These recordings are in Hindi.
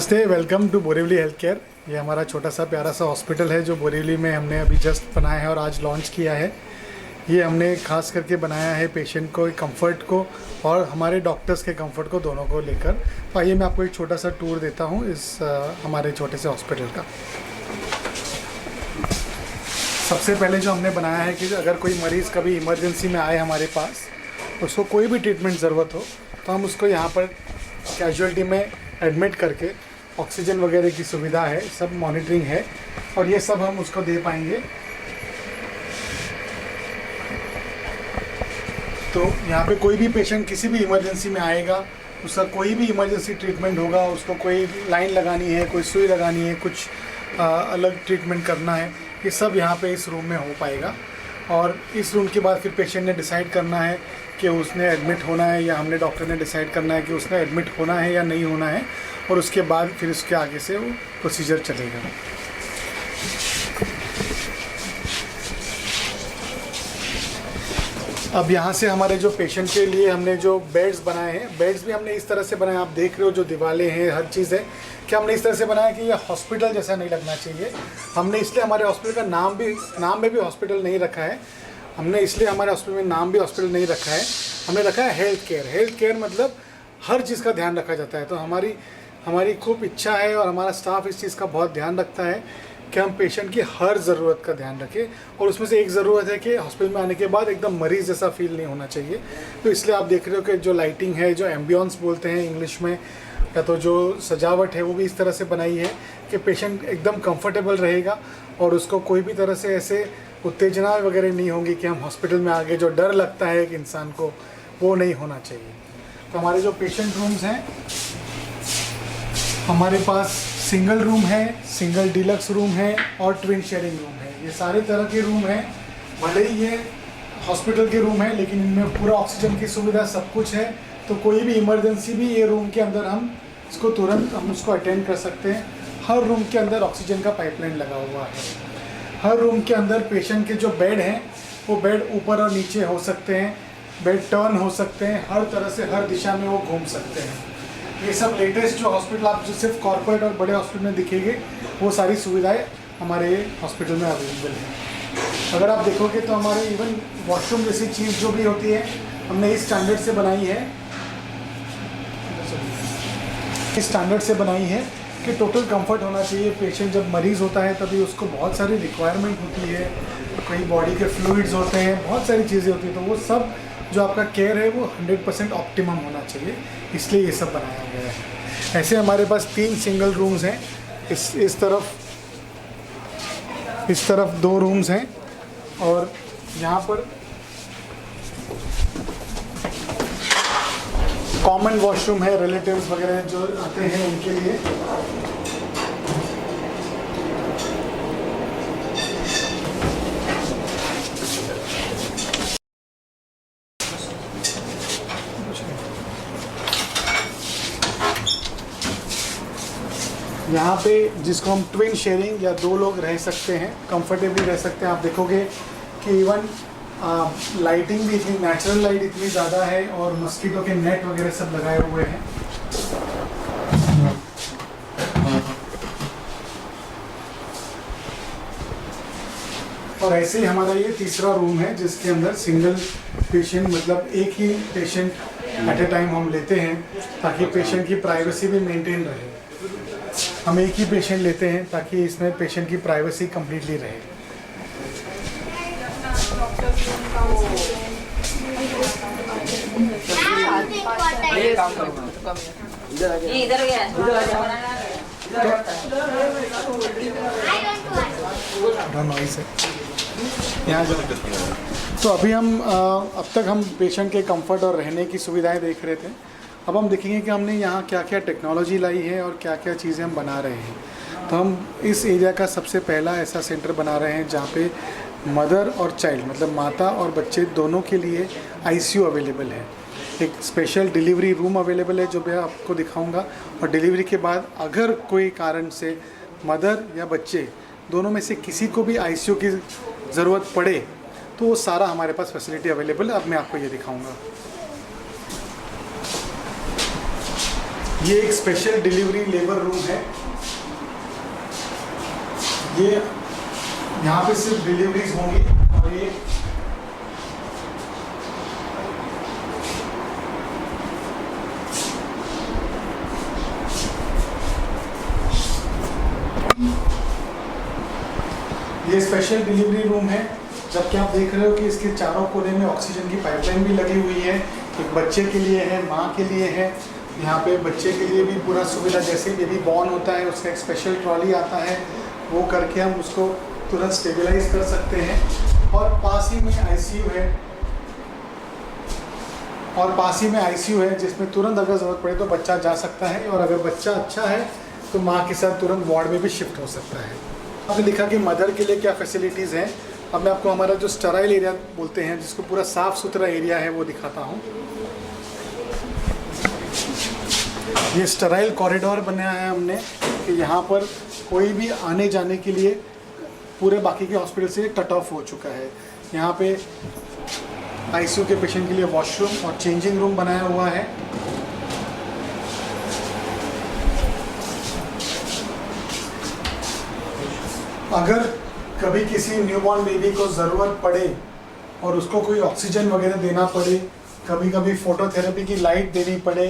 नमस्ते, welcome to Borivali health care. ये हमारा छोटा सा प्यारा सा हॉस्पिटल है जो बोरीवली में हमने अभी जस्ट बनाया है और आज लॉन्च किया है। ये हमने खास करके बनाया है पेशेंट को, कंफर्ट को और हमारे डॉक्टर्स के कंफर्ट को, दोनों को लेकर। तो आइए मैं आपको एक छोटा सा टूर देता हूँ इस हमारे छोटे से हॉस्पिटल का। सबसे पहले जो हमने बनाया है कि अगर कोई मरीज़ कभी इमरजेंसी में आए हमारे पास, उसको कोई भी ट्रीटमेंट ज़रूरत हो तो हम उसको यहाँ पर कैजुअलिटी में एडमिट करके ऑक्सीजन वगैरह की सुविधा है, सब मॉनिटरिंग है और ये सब हम उसको दे पाएंगे। तो यहाँ पे कोई भी पेशेंट किसी भी इमरजेंसी में आएगा, उसका कोई भी इमरजेंसी ट्रीटमेंट होगा, उसको कोई लाइन लगानी है, कोई सुई लगानी है, कुछ अलग ट्रीटमेंट करना है, ये सब यहाँ पे इस रूम में हो पाएगा। और इस रूम के बाद फिर पेशेंट ने डिसाइड करना है कि उसने एडमिट होना है या हमने डॉक्टर ने डिसाइड करना है कि उसने एडमिट होना है या नहीं होना है, और उसके बाद फिर उसके आगे से वो प्रोसीजर चलेगा। अब यहाँ से हमारे जो पेशेंट के लिए हमने जो बेड्स बनाए हैं, बेड्स भी हमने इस तरह से बनाए, आप देख रहे हो जो दीवारें हैं, हर चीज़ है कि हमने इस तरह से बनाया कि ये हॉस्पिटल जैसा नहीं लगना चाहिए। हमने इसलिए हमारे हॉस्पिटल का नाम में भी हॉस्पिटल नहीं रखा है। हमने इसलिए हमारे हॉस्पिटल में नाम भी हॉस्पिटल नहीं रखा है, हमने रखा है हेल्थ केयर। हेल्थ केयर मतलब हर चीज़ का ध्यान रखा जाता है। तो हमारी खूब इच्छा है और हमारा स्टाफ इस चीज़ का बहुत ध्यान रखता है कि हम पेशेंट की हर ज़रूरत का ध्यान रखें। और उसमें से एक ज़रूरत है कि हॉस्पिटल में आने के बाद एकदम मरीज़ जैसा फील नहीं होना चाहिए। तो इसलिए आप देख रहे हो कि जो लाइटिंग है, जो एम्बियंस बोलते हैं इंग्लिश में, या तो जो सजावट है, वो भी इस तरह से बनाई है कि पेशेंट एकदम कंफर्टेबल रहेगा और उसको कोई भी तरह से ऐसे उत्तेजना वगैरह नहीं होंगी कि हम हॉस्पिटल में आगे जो डर लगता है एक इंसान को, वो नहीं होना चाहिए। तो हमारे जो पेशेंट रूम्स हैं, हमारे पास सिंगल रूम है, सिंगल डिलक्स रूम है और ट्विन शेयरिंग रूम है। ये सारे तरह के रूम हैं। भले ही ये हॉस्पिटल के रूम है लेकिन इनमें पूरा ऑक्सीजन की सुविधा सब कुछ है। तो कोई भी इमरजेंसी भी ये रूम के अंदर हम इसको तुरंत हम उसको अटेंड कर सकते हैं। हर रूम के अंदर ऑक्सीजन का पाइपलाइन लगा हुआ है। हर रूम के अंदर पेशेंट के जो बेड हैं वो बेड ऊपर और नीचे हो सकते हैं, बेड टर्न हो सकते हैं, हर तरह से हर दिशा में वो घूम सकते हैं। ये सब लेटेस्ट जो हॉस्पिटल आप जो सिर्फ कॉर्पोरेट और बड़े हॉस्पिटल में दिखेंगे, वो सारी सुविधाएं हमारे हॉस्पिटल में अवेलेबल हैं। अगर आप देखोगे तो हमारे इवन वॉशरूम जैसी चीज़ जो भी होती है, हमने इस स्टैंडर्ड से बनाई है, इस स्टैंडर्ड से बनाई है कि टोटल कंफर्ट होना चाहिए। पेशेंट जब मरीज़ होता है तभी उसको बहुत सारी रिक्वायरमेंट होती है, कोई बॉडी के फ्लूइड्स होते हैं, बहुत सारी चीज़ें होती हैं। तो वो सब जो आपका केयर है वो 100% ऑप्टिमम होना चाहिए, इसलिए ये सब बनाया गया है। ऐसे हमारे पास 3 सिंगल रूम्स हैं। इस तरफ 2 रूम्स हैं और यहाँ पर कॉमन वॉशरूम है, रिलेटिव्स वगैरह जो आते हैं उनके लिए। यहाँ पे जिसको हम ट्विन शेयरिंग या 2 लोग रह सकते हैं, कंफर्टेबली रह सकते हैं। आप देखोगे कि इवन लाइटिंग भी इतनी नेचुरल लाइट इतनी ज़्यादा है और मस्कीटो के नेट वगैरह सब लगाए हुए हैं। और ऐसे ही हमारा ये तीसरा रूम है जिसके अंदर सिंगल पेशेंट, मतलब एक ही पेशेंट एट ए टाइम हम लेते हैं ताकि पेशेंट की प्राइवेसी भी मेंटेन रहे। हम एक ही पेशेंट लेते हैं ताकि इसमें पेशेंट की प्राइवेसी कंप्लीटली रहे। नॉइस है यहाँ जो। तो अभी अब तक हम पेशेंट के कंफर्ट और रहने की सुविधाएं देख रहे थे। अब हम देखेंगे कि हमने यहाँ क्या क्या टेक्नोलॉजी लाई है और क्या क्या चीज़ें हम बना रहे हैं। तो हम इस एरिया का सबसे पहला ऐसा सेंटर बना रहे हैं जहाँ पे मदर और चाइल्ड, मतलब माता और बच्चे दोनों के लिए आईसीयू अवेलेबल है। एक स्पेशल डिलीवरी रूम अवेलेबल है जो मैं आपको दिखाऊंगा। और डिलीवरी के बाद अगर कोई कारण से मदर या बच्चे दोनों में से किसी को भी आईसीयू की ज़रूरत पड़े तो वो सारा हमारे पास फैसिलिटी अवेलेबल है। अब मैं आपको ये दिखाऊंगा। ये एक स्पेशल डिलीवरी लेबर रूम है। ये यहाँ पे सिर्फ डिलीवरीज होंगी और ये स्पेशल डिलीवरी रूम है। जबकि आप देख रहे हो कि इसके चारों कोने में ऑक्सीजन की पाइपलाइन भी लगी हुई है। एक बच्चे के लिए है, माँ के लिए है। यहाँ पे बच्चे के लिए भी पूरा सुविधा, जैसे बेबी बॉर्न होता है उसका एक स्पेशल ट्रॉली आता है, वो करके हम उसको तुरंत स्टेबलाइज कर सकते हैं। और पास ही में आईसीयू है, जिसमें तुरंत अगर ज़रूरत पड़े तो बच्चा जा सकता है। और अगर बच्चा अच्छा है तो माँ के साथ तुरंत वार्ड में भी शिफ्ट हो सकता है। आपने लिखा कि मदर के लिए क्या फैसिलिटीज़ हैं। अब मैं आपको हमारा जो स्टराइल एरिया बोलते हैं, जिसको पूरा साफ़ सुथरा एरिया है, वो दिखाता हूँ। ये स्टराइल कॉरिडोर बनाया है हमने कि यहाँ पर कोई भी आने जाने के लिए पूरे बाकी के हॉस्पिटल से कट ऑफ हो चुका है। यहाँ पे आईसीयू के पेशेंट के लिए वॉशरूम और चेंजिंग रूम बनाया हुआ है। अगर कभी किसी न्यूबॉर्न बेबी को ज़रूरत पड़े और उसको कोई ऑक्सीजन वगैरह देना पड़े, कभी कभी फोटोथेरेपी की लाइट देनी पड़े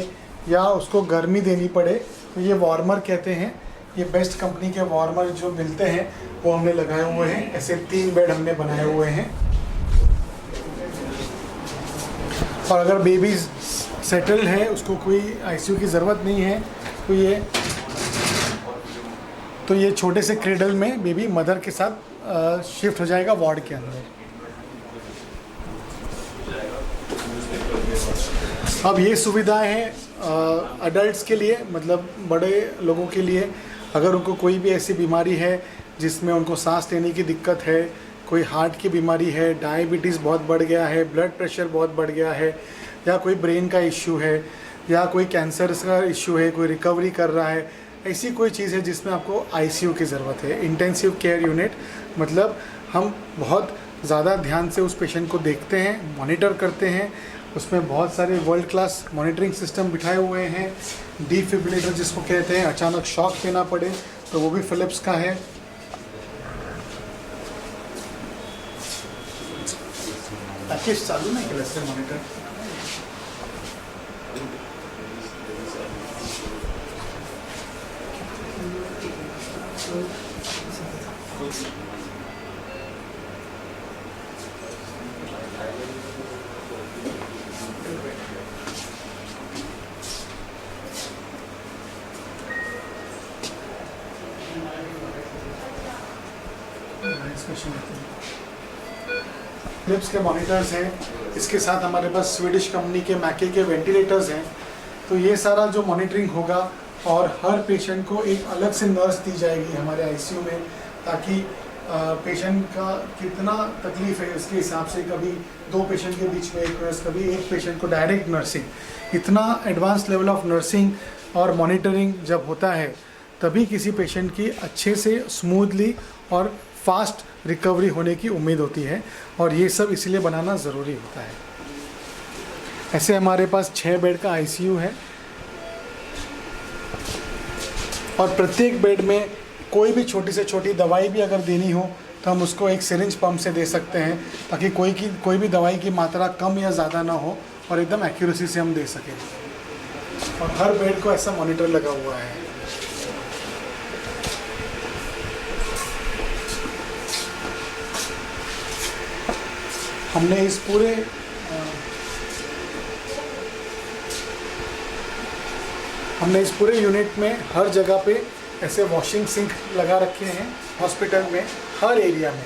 या उसको गर्मी देनी पड़े, तो ये वार्मर कहते हैं। ये बेस्ट कंपनी के वार्मर जो मिलते हैं वो हमने लगाए हुए हैं। ऐसे 3 बेड हमने बनाए हुए हैं। और अगर बेबी सेटल्ड है, उसको कोई आईसीयू की ज़रूरत नहीं है, तो ये छोटे से क्रेडल में बेबी मदर के साथ शिफ्ट हो जाएगा वार्ड के अंदर। अब ये सुविधाएं हैं अडल्ट्स के लिए, मतलब बड़े लोगों के लिए। अगर उनको कोई भी ऐसी बीमारी है जिसमें उनको सांस लेने की दिक्कत है, कोई हार्ट की बीमारी है, डायबिटीज़ बहुत बढ़ गया है, ब्लड प्रेशर बहुत बढ़ गया है, या कोई ब्रेन का इश्यू है, या कोई कैंसर का इश्यू है, कोई रिकवरी कर रहा है, ऐसी कोई चीज़ है जिसमें आपको आईसीयू की ज़रूरत है, इंटेंसिव केयर यूनिट, मतलब हम बहुत ज़्यादा ध्यान से उस पेशेंट को देखते हैं, मॉनिटर करते हैं। उसमें बहुत सारे वर्ल्ड क्लास मॉनिटरिंग सिस्टम बिठाए हुए हैं। डिफिब्रिलेटर जिसको कहते हैं, अचानक शॉक देना पड़े तो वो भी फिलिप्स का है। पैकेज चालू नहीं कि वैसे मॉनिटर फिलिप्स के मॉनिटर्स हैं। इसके साथ हमारे पास स्वीडिश कंपनी के मैके के वेंटिलेटर्स हैं। तो ये सारा जो मॉनिटरिंग होगा, और हर पेशेंट को एक अलग से नर्स दी जाएगी हमारे आईसीयू में, ताकि पेशेंट का कितना तकलीफ़ है उसके हिसाब से कभी 2 पेशेंट के बीच में एक नर्स, कभी एक पेशेंट को डायरेक्ट नर्सिंग। इतना एडवांस लेवल ऑफ नर्सिंग और मॉनिटरिंग जब होता है तभी किसी पेशेंट की अच्छे से स्मूथली और फास्ट रिकवरी होने की उम्मीद होती है। और ये सब इसलिए बनाना ज़रूरी होता है। ऐसे हमारे पास 6 बेड का आईसीयू है और प्रत्येक बेड में कोई भी छोटी से छोटी दवाई भी अगर देनी हो तो हम उसको एक सिरिंज पंप से दे सकते हैं, ताकि कोई भी दवाई की मात्रा कम या ज़्यादा ना हो और एकदम एक्यूरेसी से हम दे सकें। और हर बेड को ऐसा मॉनिटर लगा हुआ है। हमने इस पूरे यूनिट में हर जगह पे ऐसे वॉशिंग सिंक लगा रखे हैं। हॉस्पिटल में हर एरिया में,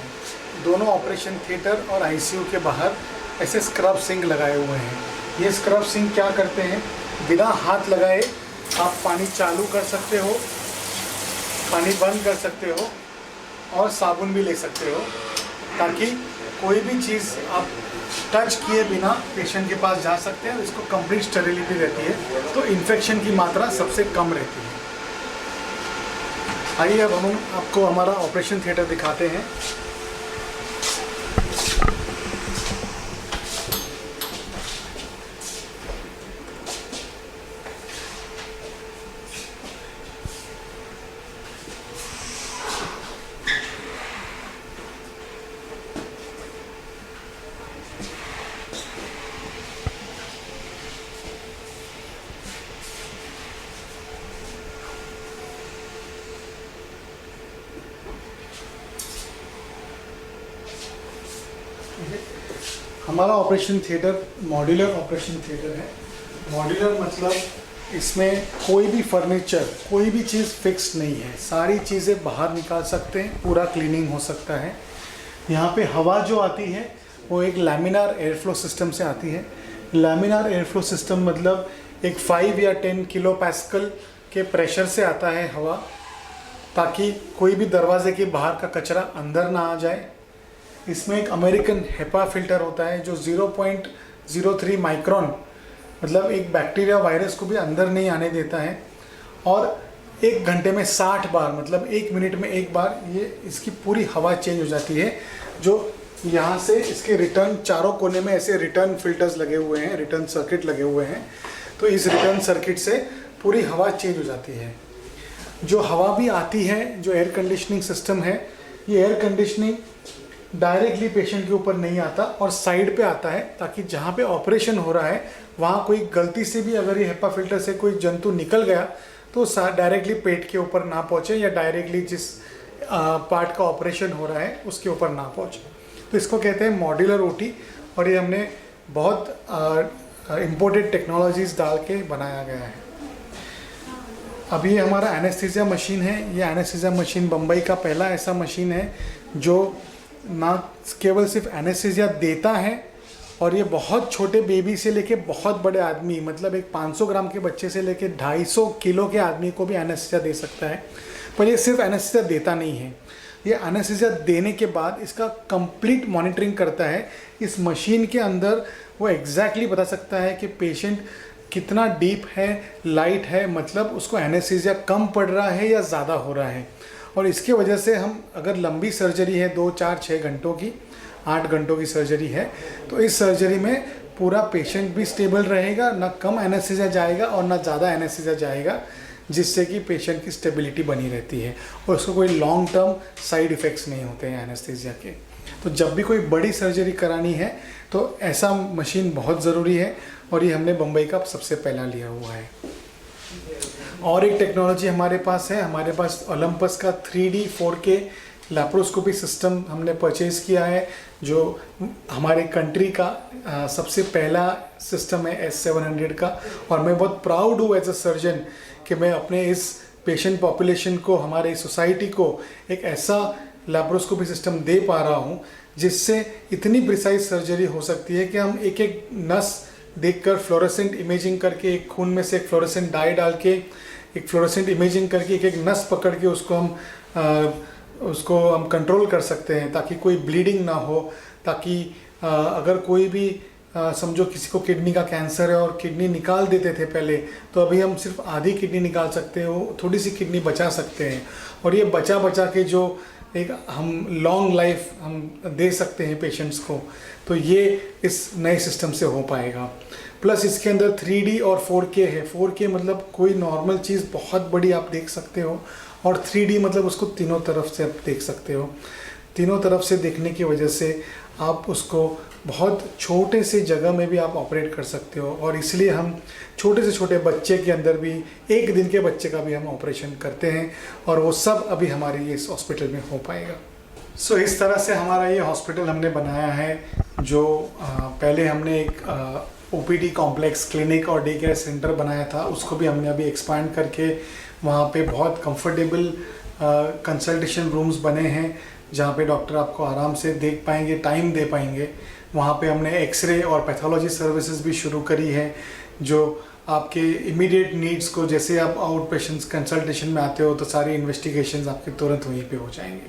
दोनों ऑपरेशन थिएटर और आईसीयू के बाहर ऐसे स्क्रब सिंक लगाए हुए हैं। ये स्क्रब सिंक क्या करते हैं, बिना हाथ लगाए आप पानी चालू कर सकते हो, पानी बंद कर सकते हो और साबुन भी ले सकते हो, ताकि कोई भी चीज़ आप टच किए बिना पेशेंट के पास जा सकते हैं। इसको कंप्लीट स्टेरिलिटी रहती है, तो इन्फेक्शन की मात्रा सबसे कम रहती है। आइए अब हम आपको हमारा ऑपरेशन थिएटर दिखाते हैं। हमारा operation theatre modular operation theatre है। मॉड्यूलर मतलब इसमें कोई भी फर्नीचर, कोई भी चीज़ फिक्स नहीं है, सारी चीज़ें बाहर निकाल सकते हैं, पूरा क्लीनिंग हो सकता है। यहाँ पे हवा जो आती है वो एक लैमिनार एयरफ्लो सिस्टम से आती है। लैमिनार एयरफ्लो सिस्टम मतलब एक 5 या 10 किलो पैस्कल के प्रेशर से आता है हवा, ताकि कोई भी दरवाजे के बाहर का कचरा अंदर ना आ जाए। इसमें एक अमेरिकन हेपा फिल्टर होता है जो 0.03 माइक्रोन मतलब एक बैक्टीरिया वायरस को भी अंदर नहीं आने देता है, और 1 घंटे में 60 बार मतलब 1 मिनट में 1 बार ये इसकी पूरी हवा चेंज हो जाती है। जो यहाँ से इसके रिटर्न चारों कोने में ऐसे रिटर्न फिल्टर्स लगे हुए हैं, रिटर्न सर्किट लगे हुए हैं, तो इस रिटर्न सर्किट से पूरी हवा चेंज हो जाती है। जो हवा भी आती है, जो एयर कंडीशनिंग सिस्टम है, ये एयर कंडीशनिंग डायरेक्टली पेशेंट के ऊपर नहीं आता और साइड पे आता है, ताकि जहाँ पे ऑपरेशन हो रहा है वहाँ कोई गलती से भी अगर ये हेपा फिल्टर से कोई जंतु निकल गया तो डायरेक्टली पेट के ऊपर ना पहुँचे, या डायरेक्टली जिस पार्ट का ऑपरेशन हो रहा है उसके ऊपर ना पहुँचे। तो इसको कहते हैं मॉड्यूलर ओटी, और ये हमने बहुत इम्पोर्टेड टेक्नोलॉजीज़ डाल के बनाया गया है। अभी ये हमारा एनेस्थीसिया मशीन है। ये एनेस्थीसिया मशीन बम्बई का पहला ऐसा मशीन है जो ना केवल सिर्फ एनेस्थीसिया देता है, और ये बहुत छोटे बेबी से लेके बहुत बड़े आदमी मतलब एक 500 ग्राम के बच्चे से लेके 250 किलो के आदमी को भी एनेस्थीसिया दे सकता है। पर ये सिर्फ एनेस्थीसिया देता नहीं है, ये एनेस्थीसिया देने के बाद इसका कंप्लीट मॉनिटरिंग करता है। इस मशीन के अंदर वो एग्जैक्टली बता सकता है कि पेशेंट कितना डीप है, लाइट है, मतलब उसको एनेस्थीसिया कम पड़ रहा है या ज़्यादा हो रहा है। और इसके वजह से हम अगर लंबी सर्जरी है 2, 4, 6 घंटों की, 8 घंटों की सर्जरी है, तो इस सर्जरी में पूरा पेशेंट भी स्टेबल रहेगा, ना कम एनेस्थीसिया जाएगा और ना ज़्यादा एनेस्थीसिया जाएगा, जिससे कि पेशेंट की स्टेबिलिटी बनी रहती है और उसको कोई लॉन्ग टर्म साइड इफ़ेक्ट्स नहीं होते हैं एनेस्थीसिया के। तो जब भी कोई बड़ी सर्जरी करानी है तो ऐसा मशीन बहुत ज़रूरी है, और ये हमने बम्बई का सबसे पहला लिया हुआ है। और एक टेक्नोलॉजी हमारे पास है, हमारे पास ओलंपस का 3D 4K लैप्रोस्कोपी सिस्टम हमने परचेज़ किया है, जो हमारे कंट्री का सबसे पहला सिस्टम है S700 का। और मैं बहुत प्राउड हूँ एज अ सर्जन कि मैं अपने इस पेशेंट पॉपुलेशन को, हमारे सोसाइटी को एक ऐसा लैप्रोस्कोपी सिस्टम दे पा रहा हूँ जिससे इतनी प्रिसाइज सर्जरी हो सकती है कि हम एक एक नस देखकर फ्लोरोसेंट इमेजिंग करके, एक खून में से एक फ्लोरोसेंट डाई डाल के, एक फ्लोरोसेंट इमेजिंग करके एक एक नस पकड़ के उसको हम कंट्रोल कर सकते हैं, ताकि कोई ब्लीडिंग ना हो, ताकि अगर कोई भी समझो किसी को किडनी का कैंसर है और किडनी निकाल देते थे पहले, तो अभी हम सिर्फ आधी किडनी निकाल सकते हो, थोड़ी सी किडनी बचा सकते हैं। और ये बचा के जो एक हम लॉन्ग लाइफ हम दे सकते हैं पेशेंट्स को, तो ये इस नए सिस्टम से हो पाएगा। प्लस इसके अंदर 3D और 4K है। 4K मतलब कोई नॉर्मल चीज़ बहुत बड़ी आप देख सकते हो, और 3D मतलब उसको तीनों तरफ से आप देख सकते हो। तीनों तरफ से देखने की वजह से आप उसको बहुत छोटे से जगह में भी आप ऑपरेट कर सकते हो, और इसलिए हम छोटे से छोटे बच्चे के अंदर भी, 1 दिन के बच्चे का भी हम ऑपरेशन करते हैं, और वो सब अभी हमारे ये इस हॉस्पिटल में हो पाएगा। सो इस तरह से हमारा ये हॉस्पिटल हमने बनाया है, जो पहले हमने एक OPD कॉम्प्लेक्स, क्लिनिक और डे केयर सेंटर बनाया था, उसको भी हमने अभी एक्सपैंड करके वहाँ पे बहुत कंफर्टेबल कंसल्टेशन रूम्स बने हैं, जहाँ पे डॉक्टर आपको आराम से देख पाएंगे, टाइम दे पाएंगे। वहाँ पे हमने एक्सरे और पैथोलॉजी सर्विसेज भी शुरू करी है, जो आपके इमीडिएट नीड्स को, जैसे आप आउट पेशेंट्स कंसल्टेशन में आते हो तो सारी इन्वेस्टिगेशंस आपके तुरंत वहीं पे हो जाएंगे।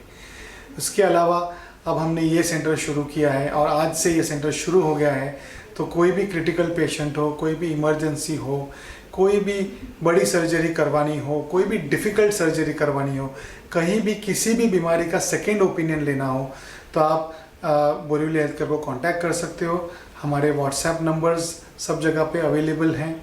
इसके अलावा अब हमने ये सेंटर शुरू किया है, और आज से ये सेंटर शुरू हो गया है, तो कोई भी क्रिटिकल पेशेंट हो, कोई भी इमरजेंसी हो, कोई भी बड़ी सर्जरी करवानी हो, कोई भी डिफ़िकल्ट सर्जरी करवानी हो, कहीं भी किसी भी बीमारी का सेकेंड ओपिनियन लेना हो, तो आप बोरीवली हेल्थ केयर को कांटेक्ट कर सकते हो। हमारे व्हाट्सएप नंबर्स सब जगह पे अवेलेबल हैं।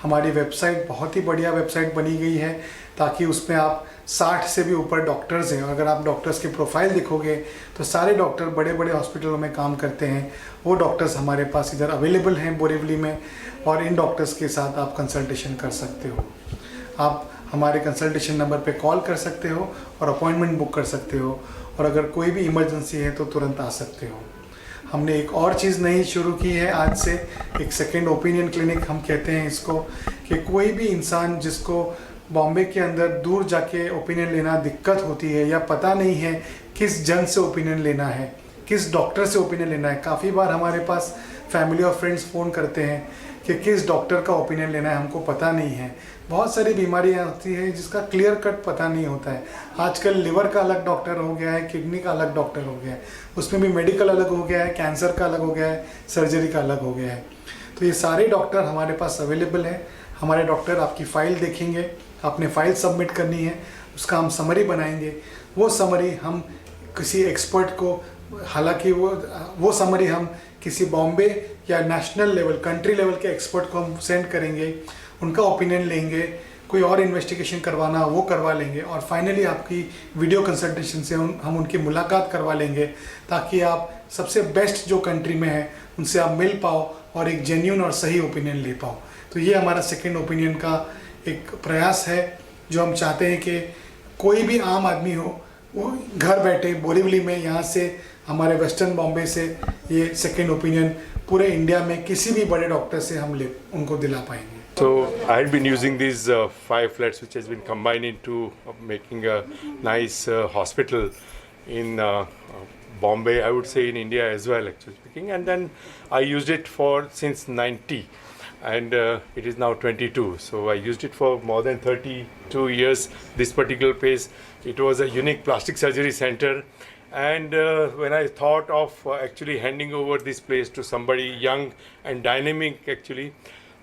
हमारी वेबसाइट बहुत ही बढ़िया वेबसाइट बनी गई है, ताकि उसमें आप 60 से भी ऊपर डॉक्टर्स हैं। अगर आप डॉक्टर्स के प्रोफाइल देखोगे तो सारे डॉक्टर बड़े बड़े हॉस्पिटलों में काम करते हैं, वो डॉक्टर्स हमारे पास इधर अवेलेबल हैं बोरीवली में, और इन डॉक्टर्स के साथ आप कंसल्टेशन कर सकते हो। आप हमारे कंसल्टेशन नंबर पे कॉल कर सकते हो और अपॉइंटमेंट बुक कर सकते हो, और अगर कोई भी इमरजेंसी है तो तुरंत आ सकते हो। हमने एक और चीज़ नई शुरू की है आज से, एक सेकेंड ओपिनियन क्लिनिक हम कहते हैं इसको, कि कोई भी इंसान जिसको बॉम्बे के अंदर दूर जाके ओपिनियन लेना दिक्कत होती है या पता नहीं है किस जन से ओपिनियन लेना है, किस डॉक्टर से ओपिनियन लेना है। काफ़ी बार हमारे पास फैमिली और फ्रेंड्स फ़ोन करते हैं कि किस डॉक्टर का ओपिनियन लेना है, हमको पता नहीं है। बहुत सारी बीमारियां होती हैं जिसका क्लियर कट पता नहीं होता है। आजकल लिवर का अलग डॉक्टर हो गया है, किडनी का अलग डॉक्टर हो गया है, उसमें भी मेडिकल अलग हो गया है, कैंसर का अलग हो गया है, सर्जरी का अलग हो गया है। तो ये सारे डॉक्टर हमारे पास अवेलेबल हैं। हमारे डॉक्टर आपकी फ़ाइल देखेंगे, आपने फ़ाइल सबमिट करनी है, उसका हम समरी बनाएंगे। वो समरी हम किसी एक्सपर्ट को, हालांकि वो समरी हम किसी बॉम्बे या नेशनल लेवल, कंट्री लेवल के एक्सपर्ट को हम सेंड करेंगे, उनका ओपिनियन लेंगे, कोई और इन्वेस्टिगेशन करवाना वो करवा लेंगे, और फाइनली आपकी वीडियो कंसल्टेशन से हम उनकी मुलाकात करवा लेंगे, ताकि आप सबसे बेस्ट जो कंट्री में है उनसे आप मिल पाओ और एक जेन्युइन और सही ओपिनियन ले पाओ। तो ये हमारा सेकेंड ओपिनियन का एक प्रयास है, जो हम चाहते हैं कि कोई भी आम आदमी हो वो घर बैठे बोरीवली में, यहाँ से हमारे वेस्टर्न बॉम्बे से ये सेकेंड ओपिनियन पूरे इंडिया में किसी भी बड़े डॉक्टर से हम उनको दिला पाएंगे। So I had been using these 5 flats, which has been combined into making a nice hospital in Bombay. I would say in India as well, actually speaking. And then I used it for since 90, and it is now 22. So I used it for more than 32 years. This particular place, it was a unique plastic surgery center. And when I thought of actually handing over this place to somebody young and dynamic, actually.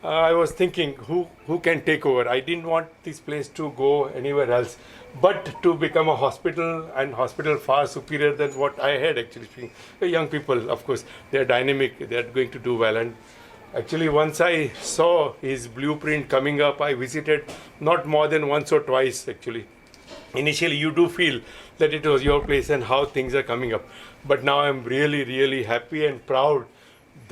I was thinking who can take over. I didn't want this place to go anywhere else, but to become a hospital, and hospital far superior than what I had actually speaking. The young people, of course, they are dynamic, they are going to do well. And actually once I saw his blueprint coming up, I visited not more than once or twice actually. Initially you do feel that it was your place and how things are coming up, but now I'm really happy and proud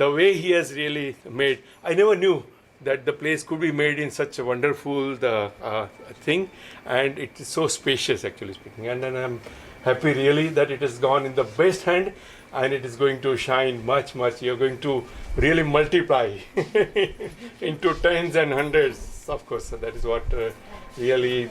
the way he has really made. I never knew that the place could be made in such a wonderful thing, and it is so spacious actually speaking. And then I'm happy really that it has gone in the best hand, and it is going to shine much. You're going to really multiply into tens and hundreds, of course. So that is what really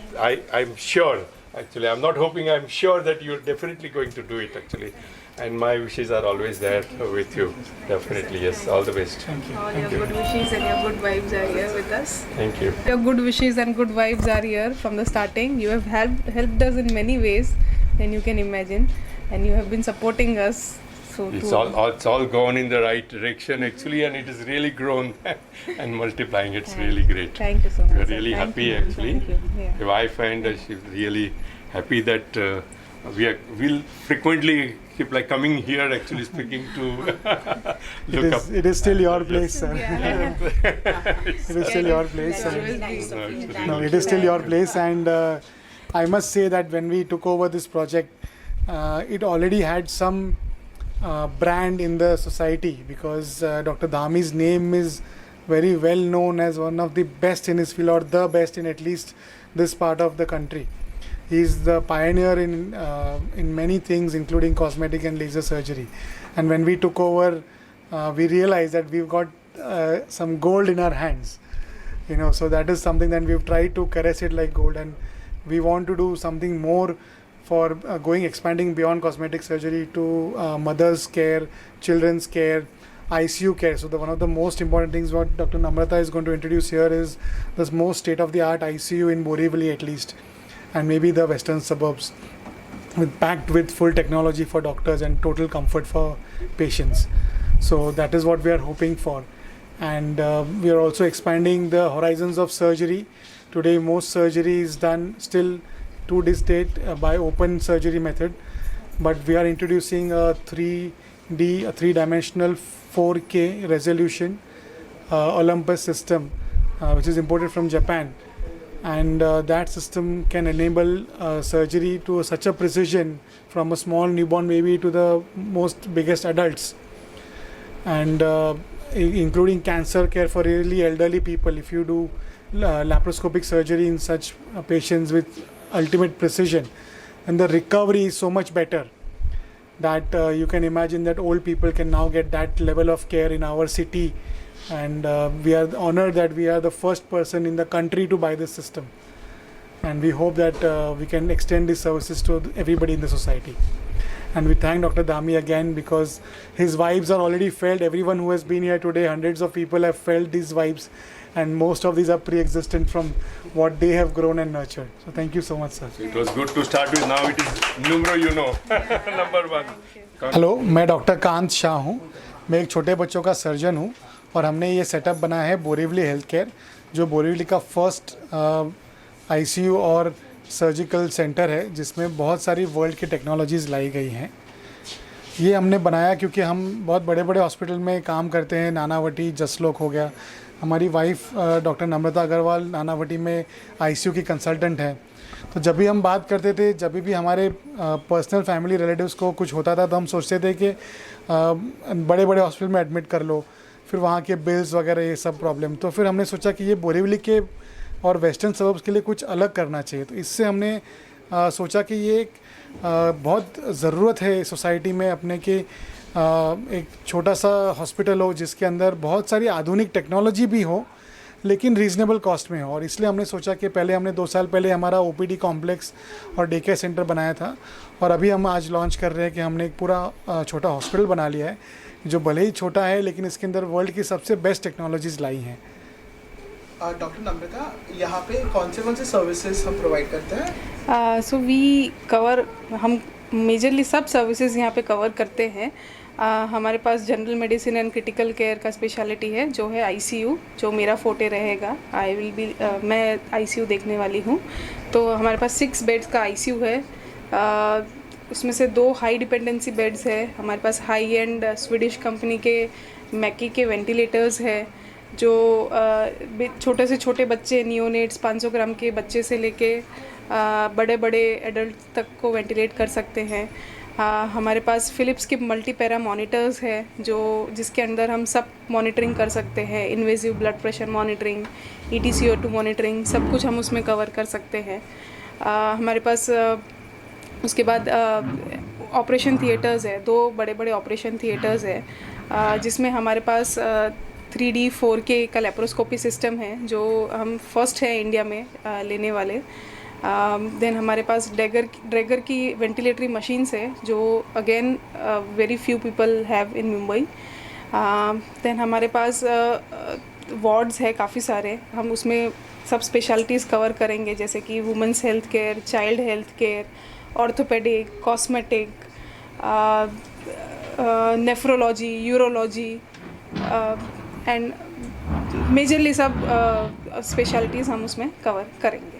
I'm sure. Actually, I'm not hoping, I'm sure that you're definitely going to do it actually. And my wishes are always there with you. Definitely, yes. All the best. Thank you. All your good wishes and your good vibes are here with us. Thank you. Your good wishes and good vibes are here from the starting. You have helped us in many ways than you can imagine, and you have been supporting us. So It's all gone in the right direction actually, and it has really grown and multiplying. It's really great. Thank you so much. We're really Thank happy you. actually. Thank you. Yeah. My wife and she's really happy that we'll frequently keep like coming here actually speaking to look up. It is still your place, sir. It is still your place. That And, will be- no, it is still your place, and I must say that when we took over this project, it already had some brand in the society, because Dr. Dhami's name is very well known as one of the best in his field, or the best in at least this part of the country. He is the pioneer in many things, including cosmetic and laser surgery. And when we took over, we realized that we've got some gold in our hands. So that is something that we've tried to caress it like gold, and we want to do something more for expanding beyond cosmetic surgery to mother's care, children's care, ICU care. So one of the most important things what Dr. Namrata is going to introduce here is this most state-of-the-art ICU in Borivali at least, and maybe the western suburbs, packed with full technology for doctors and total comfort for patients. So that is what we are hoping for. And we are also expanding the horizons of surgery. Today most surgery is done still to this date by open surgery method, but we are introducing a 3-dimensional 4K resolution Olympus system, which is imported from Japan, and that system can enable surgery to such a precision from a small newborn baby to the most biggest adults, and including cancer care for really elderly people. If you do laparoscopic surgery in such patients with ultimate precision, and the recovery is so much better. that you can imagine that old people can now get that level of care in our city, and we are honored that we are the first person in the country to buy this system, and we hope that we can extend these services to everybody in the society. And we thank Dr. Dhami again, because his vibes are already felt. Everyone who has been here today, hundreds of people have felt these vibes, and most of these are pre-existent from what they have grown and nurtured. So thank you so much, sir. It was good to start with. Now it is numero, you know, number one. Hello, मैं डॉक्टर कांत शाह हूँ। मैं एक छोटे बच्चों का सर्जन हूँ, और हमने ये सेटअप बनाया है बोरीवली हेल्थ केयर, जो बोरीवली का फर्स्ट आईसीयू और सर्जिकल सेंटर है, जिसमें बहुत सारी वर्ल्ड की टेक्नोलॉजीज़ लाई गई हैं। ये हमने बनाया क्योंकि हम बहुत बड़े बड़े हॉस्पिटल में काम करते हैं। नानावटी जसलोक हो गया, हमारी वाइफ डॉक्टर नम्रता अग्रवाल नानावटी में आईसीयू की कंसल्टेंट है। तो जब भी हम बात करते थे, जब भी हमारे पर्सनल फैमिली रिलेटिव्स को कुछ होता था, तो हम सोचते थे कि बड़े बड़े हॉस्पिटल में एडमिट कर लो, फिर वहाँ के बिल्स वगैरह ये सब प्रॉब्लम। तो फिर हमने सोचा कि ये बोरीवली के और वेस्टर्न सबर्ब्स के लिए कुछ अलग करना चाहिए। तो इससे हमने सोचा कि ये एक बहुत ज़रूरत है सोसाइटी में अपने के एक छोटा सा हॉस्पिटल हो, जिसके अंदर बहुत सारी आधुनिक टेक्नोलॉजी भी हो, लेकिन रीज़नेबल कॉस्ट में हो। और इसलिए हमने सोचा कि पहले हमने 2 साल पहले हमारा ओपीडी कॉम्प्लेक्स और डे केयर सेंटर बनाया था, और अभी हम आज लॉन्च कर रहे हैं कि हमने एक पूरा छोटा हॉस्पिटल बना लिया है, जो भले ही छोटा है लेकिन इसके अंदर वर्ल्ड की सबसे बेस्ट टेक्नोलॉजीज़ लाई हैं। डॉक्टर नम्रता, यहाँ पे कौन से सर्विसेज हम प्रोवाइड करते हैं? सो वी कवर, हम मेजरली सब सर्विसेज यहाँ पे कवर करते हैं। हमारे पास general medicine and critical care का स्पेशलिटी है, जो है आईसीयू, जो मेरा फोटे रहेगा। मैं आईसीयू देखने वाली हूँ। तो हमारे पास 6 बेड्स का आईसीयू है। उसमें से 2 हाई डिपेंडेंसी बेड्स है। हमारे पास हाई एंड स्वीडिश कंपनी के मैकी के वेंटिलेटर्स है, जो छोटे से छोटे बच्चे, नियोनेट्स 500 ग्राम के बच्चे से लेके बड़े बड़े एडल्ट तक को वेंटिलेट कर सकते हैं। हमारे पास फ़िलिप्स के मल्टीपैरा मॉनिटर्स है, जिसके अंदर हम सब मॉनिटरिंग कर सकते हैं। Invasive blood pressure monitoring, ETCO2 monitoring, सब कुछ हम उसमें कवर कर सकते हैं। हमारे पास उसके बाद ऑपरेशन थिएटर्स है, 2 बड़े बड़े ऑपरेशन थिएटर्स है, जिसमें हमारे पास 3D 4K का लेप्रोस्कोपी सिस्टम है, जो हम फर्स्ट है इंडिया में लेने वाले। देन हमारे पास ड्रैगर की वेंटिलेटरी मशीन्स है, जो again very few people have in Mumbai. Then हमारे पास वार्ड्स है काफ़ी सारे, हम उसमें सब स्पेशलिटीज़ कवर करेंगे, जैसे कि women's health care, child health care, orthopaedic, cosmetic, nephrology, urology, and majorly सब स्पेशलिटीज़ हम उसमें कवर करेंगे।